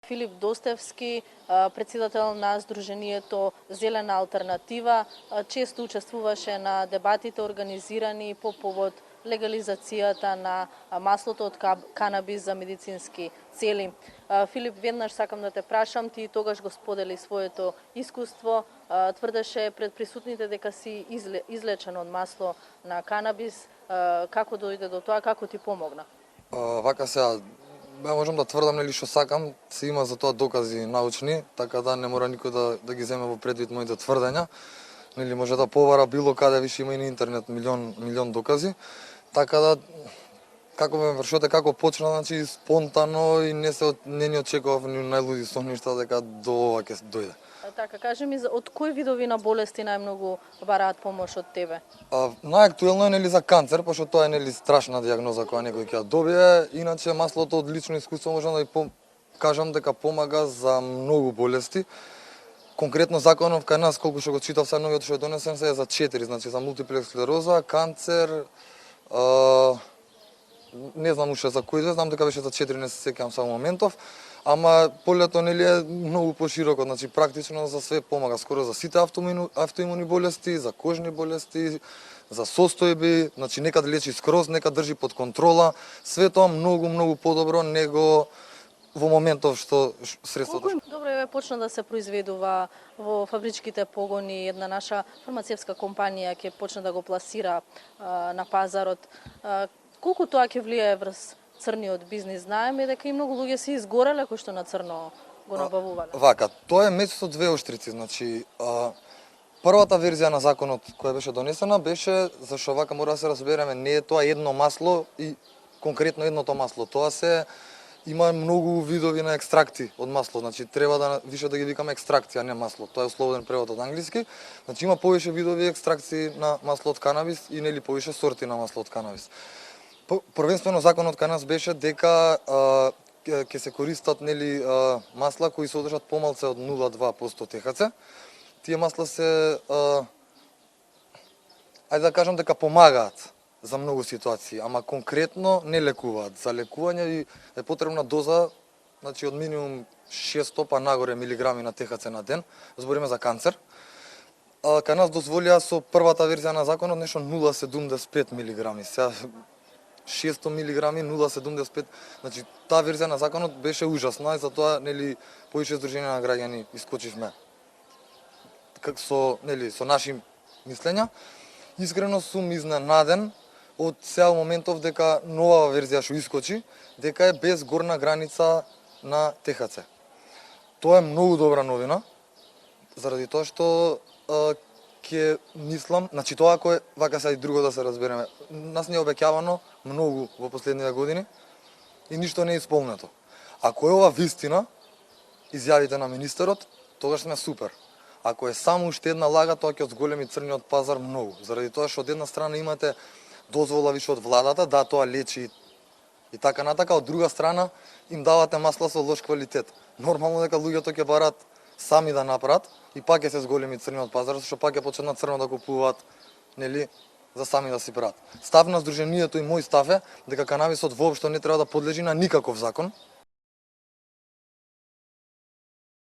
Филип Достевски, председател на Сдруженијето Зелена алтернатива, често учествуваше на дебатите организирани по повод легализацијата на маслото од канабис за медицински цели. Филип, веднаш сакам да те прашам, ти тогаш го сподели своето искуство, тврдеше пред присутните дека си излечен од масло на канабис. Како дојде до тоа, како ти помогна? Вака сега, можам да тврдам нели што сакам, се има за тоа докази научни, така да не мора никој да ги земе во предвид моите тврдења. Нели може да повара било каде, више има и на интернет милион докази. Така да како ме вршоте, како почна, значи спонтано и не ни очекував ни најлуди соништа дека до ова ќе дојде. Така, кажи ми, од кои видови на болести најмногу бараат помош од тебе? Најактуелно е нели за канцер, пошто тоа е нели страшна дијагноза која некој ќе ја добие. Иначе маслото од лично искуство можам да ви кажам дека помага за многу болести. Конкретно законов кај нас, колку што го читав са новиот што е донесен, се е за 4, значи за мултиплекс склероза, канцер, не знам уште за кој, знам дека беше за 4, не се сеќавам само моментов, ама полето нели е многу пошироко, значи практично за све помага, скоро за сите автоимуни болести, за кожни болести, за состојби, значи некад лечи скроз, некад држи под контрола, све тоа многу подобро него во моментов што средството. Добро е почна да се произведува во фабричките погони, една наша фармацевска компанија ќе почне да го пласира на пазарот. Колку тоа ќе влијае врз црниот бизнис? Знаеме дека и многу луѓе се изгореле кои што на црно го набавувале. Вака, тоа е меч со две оштрици, значи првата верзија на законот која беше донесена беше, зашто вака мора да се разбереме, не е тоа едно масло и конкретно едното масло, тоа се има многу видови на екстракти од масло, значи треба да више да ги викаме екстракција, не масло. Тоа е слободен превод од англиски. Значи има повеќе видови екстракции на масло од канабис и нели повеќе сорти на масло од канабис. Првенствено законот кај нас беше дека ќе се користат нели масла кои содржат помалце од 0,2% ТХЦ. Тие масла се ајде да кажам дека помагаат за многу ситуации, ама конкретно не лекуваат. За лекување е потребна доза, значи од минимум 600 па нагоре милиграми на ТХЦ на ден, збориме за канцер. Кај нас дозволија со првата верзија на законот нешто 0,75 милиграми. Сега 600 милиграми 0,75, значи таа верзија на законот беше ужасна и затоа нели повеќе здруженија на граѓани искочивме со наши мислења. Искрено сум изненаден од сега моментов дека нова верзија што искочи, дека е без горна граница на ТХЦ. Тоа е многу добра новина, заради тоа што ќе мислам, значи тоа ако е, вака сега и друго да се разбереме, нас не е обеќавано многу во последните години и ништо не е исполнето. Ако е ова вистина, изјавите на министерот, тогаш сме супер. Ако е само уште една лага, тоа ќе одзголеми црниот пазар многу, заради тоа што од една страна имате дозвола више од владата, да тоа лечи и така натака, од друга страна им давате масла со лош квалитет. Нормално дека луѓето ќе барат сами да направат и пак ќе се зголеми црниот пазар, зашто пак ќе почнат црно да купуваат, нели, за сами да си прават. Став на Сдруженијето и мој став е дека канабисот воопшто не треба да подлежи на никаков закон,